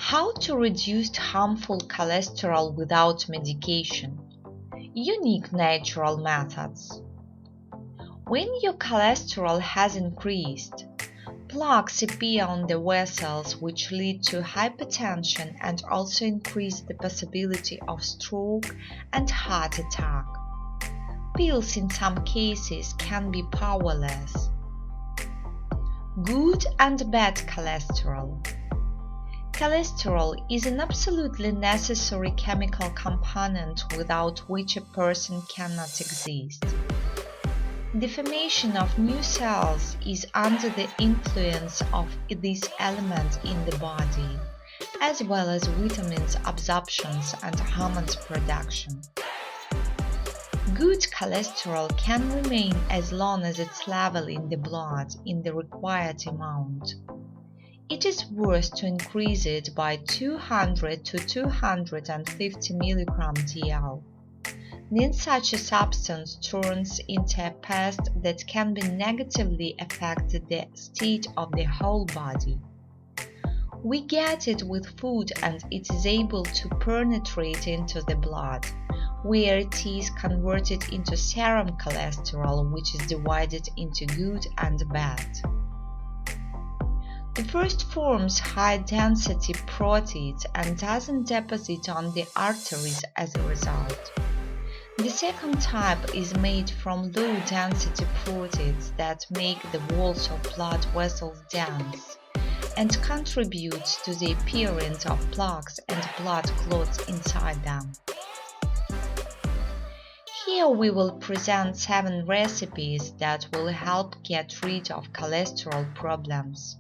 How to reduce harmful cholesterol without medication. Unique natural methods. When your cholesterol has increased, plaques appear on the vessels which lead to hypertension and also increase the possibility of stroke and heart attack. Pills in some cases can be powerless. Good and bad cholesterol. Cholesterol is an absolutely necessary chemical component without which a person cannot exist. The formation of new cells is under the influence of this element in the body, as well as vitamins absorptions and hormones production. Good cholesterol can remain as long as its level in the blood in the required amount. It is worth to increase it by 200 to 250 mg dl. Then such a substance turns into a pest that can be negatively affect the state of the whole body. We get it with food and it is able to penetrate into the blood, where it is converted into serum cholesterol, which is divided into good and bad. The first forms high-density proteins and doesn't deposit on the arteries as a result. The second type is made from low-density proteins that make the walls of blood vessels dense and contributes to the appearance of plaques and blood clots inside them. Here we will present 7 recipes that will help get rid of cholesterol problems.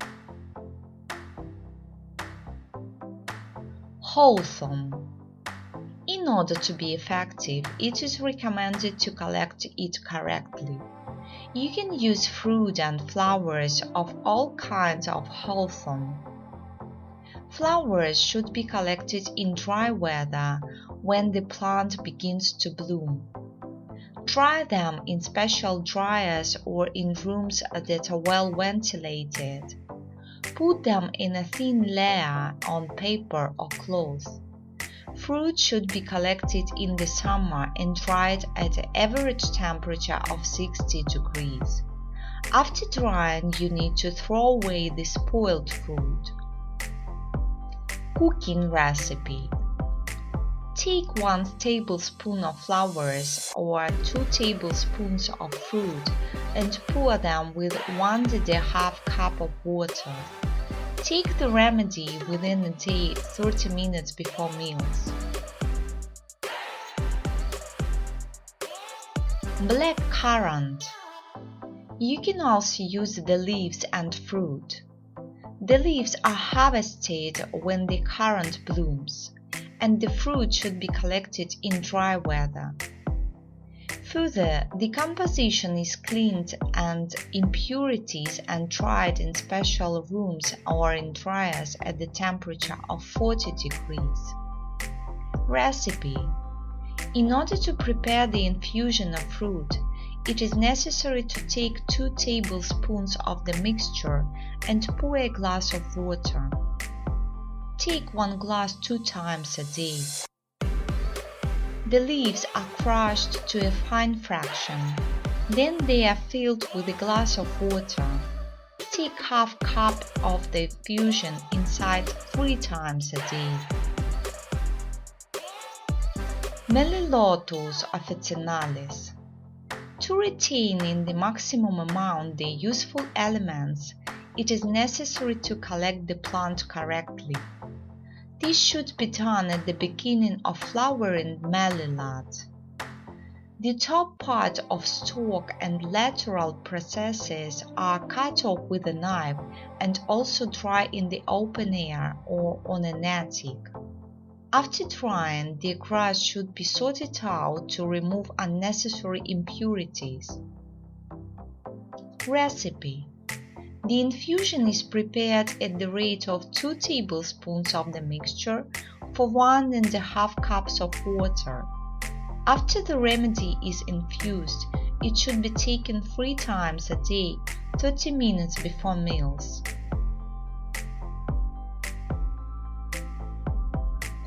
Wholesome. In order to be effective, it is recommended to collect it correctly. You can use fruit and flowers of all kinds of wholesome. Flowers should be collected in dry weather when the plant begins to bloom. Dry them in special dryers or in rooms that are well ventilated. Put them in a thin layer on paper or cloth. Fruit should be collected in the summer and dried at an average temperature of 60 degrees. After drying, you need to throw away the spoiled fruit. Cooking recipe. Take 1 tablespoon of flowers or 2 tablespoons of fruit and pour them with 1½ cup of water. Take the remedy within a day 30 minutes before meals. Black currant. You can also use the leaves and fruit. The leaves are harvested when the currant blooms, and the fruit should be collected in dry weather. Further, the composition is cleaned and impurities and dried in special rooms or in dryers at the temperature of 40 degrees. Recipe. In order to prepare the infusion of fruit, it is necessary to take 2 tablespoons of the mixture and pour a glass of water. Take 1 glass 2 times a day. The leaves are crushed to a fine fraction. Then they are filled with a glass of water. Take ½ cup of the infusion inside 3 times a day. Melillotus officinalis. To retain in the maximum amount the useful elements, it is necessary to collect the plant correctly. This should be done at the beginning of flowering melilot. The top part of stalk and lateral processes are cut off with a knife and also dry in the open air or on an attic. After drying, the grass should be sorted out to remove unnecessary impurities. Recipe. The infusion is prepared at the rate of 2 tablespoons of the mixture for 1½ cups of water. After the remedy is infused, it should be taken 3 times a day, 30 minutes before meals.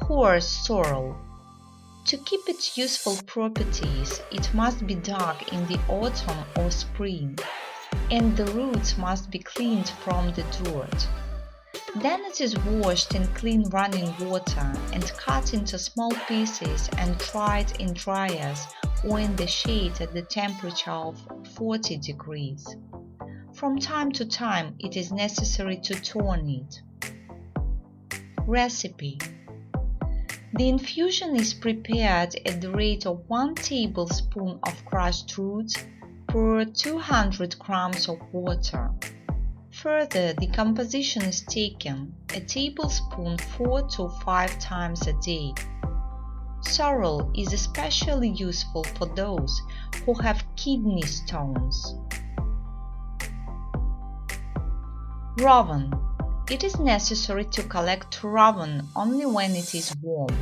coarse sorrel. To keep its useful properties, it must be dug in the autumn or spring, and the roots must be cleaned from the dirt. Then it is washed in clean running water and cut into small pieces and dried in dryers or in the shade at the temperature of 40 degrees. From time to time, it is necessary to turn it. Recipe. The infusion is prepared at the rate of 1 tablespoon of crushed roots per 200 grams of water. Further, the composition is taken a tablespoon 4 to 5 times a day. Sorrel is especially useful for those who have kidney stones. Rowan. It is necessary to collect rowan only when it is warm.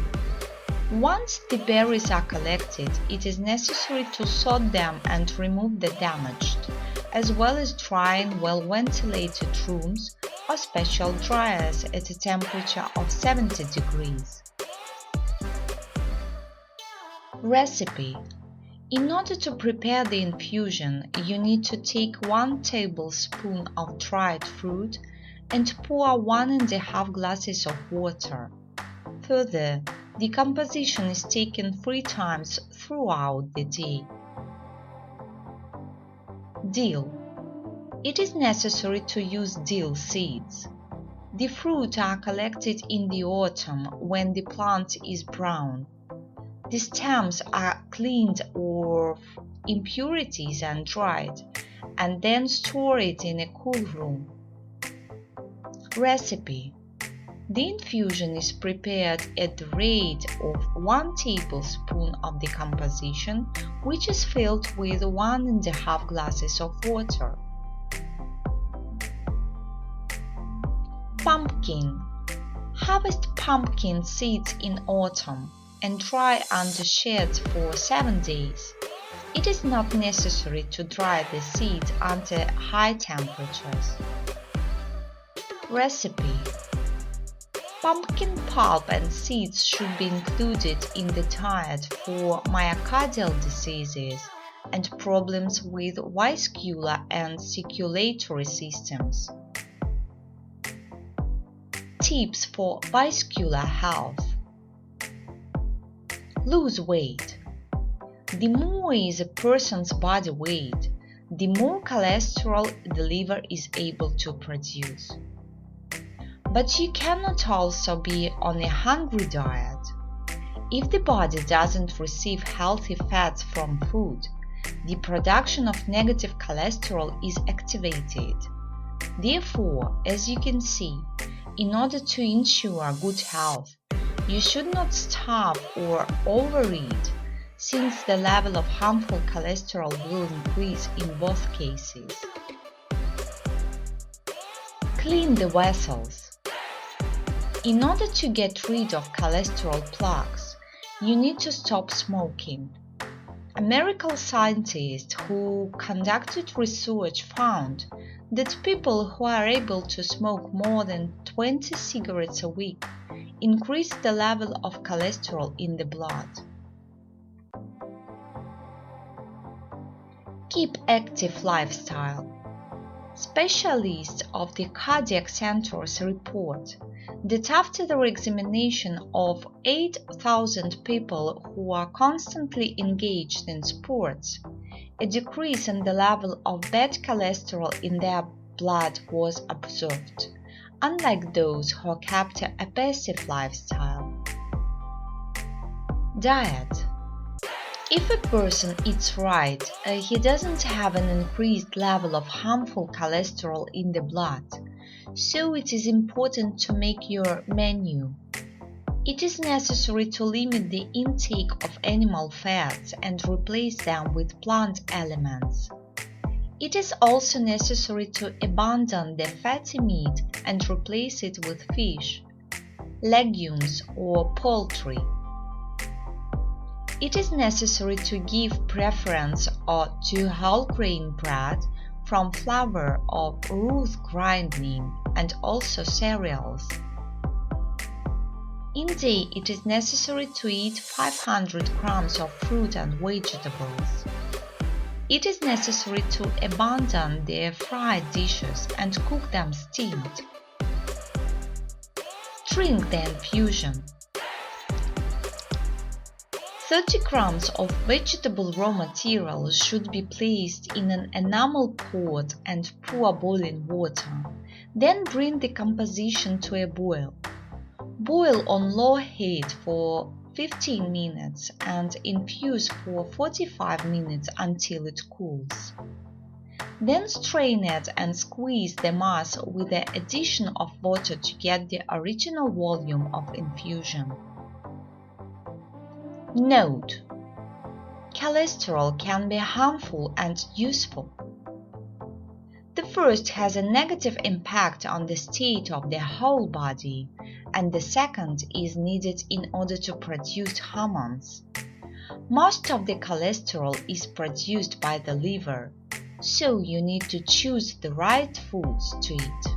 Once the berries are collected, it is necessary to sort them and remove the damaged, as well as dry in well-ventilated rooms or special dryers at a temperature of 70 degrees. Recipe. In order to prepare the infusion, you need to take 1 tablespoon of dried fruit and pour 1½ glasses of water. Further, the composition is taken 3 times throughout the day. Dill. It is necessary to use dill seeds. The fruit are collected in the autumn when the plant is brown. The stems are cleaned of impurities and dried, and then stored in a cool room. Recipe. The infusion is prepared at the rate of 1 tablespoon of the composition, which is filled with 1½ glasses of water. Pumpkin. Harvest pumpkin seeds in autumn and dry under sheds for 7 days. It is not necessary to dry the seeds under high temperatures. Recipe. Pumpkin pulp and seeds should be included in the diet for myocardial diseases and problems with vascular and circulatory systems. Tips for vascular health. Lose weight. The more is a person's body weight, the more cholesterol the liver is able to produce. But you cannot also be on a hungry diet. If the body doesn't receive healthy fats from food, the production of negative cholesterol is activated. Therefore, as you can see, in order to ensure good health, you should not starve or overeat, since the level of harmful cholesterol will increase in both cases. Clean the vessels. In order to get rid of cholesterol plaques, you need to stop smoking. American scientists who conducted research found that people who are able to smoke more than 20 cigarettes a week increase the level of cholesterol in the blood. Keep active lifestyle. Specialists of the cardiac centers report that after the examination of 8,000 people who are constantly engaged in sports, a decrease in the level of bad cholesterol in their blood was observed, unlike those who kept a passive lifestyle. Diet. If a person eats right, he doesn't have an increased level of harmful cholesterol in the blood, so it is important to make your menu. It is necessary to limit the intake of animal fats and replace them with plant elements. It is also necessary to abandon the fatty meat and replace it with fish, legumes, or poultry. It is necessary to give preference to whole grain bread from flour or root grinding and also cereals. In a day, it is necessary to eat 500 grams of fruit and vegetables. It is necessary to abandon the fried dishes and cook them steamed. Drink the infusion. 30 grams of vegetable raw material should be placed in an enamel pot and pour boiling water. Then bring the composition to a boil. Boil on low heat for 15 minutes and infuse for 45 minutes until it cools. Then strain it and squeeze the mass with the addition of water to get the original volume of infusion. Note: cholesterol can be harmful and useful. The first has a negative impact on the state of the whole body, and the second is needed in order to produce hormones. Most of the cholesterol is produced by the liver, so you need to choose the right foods to eat.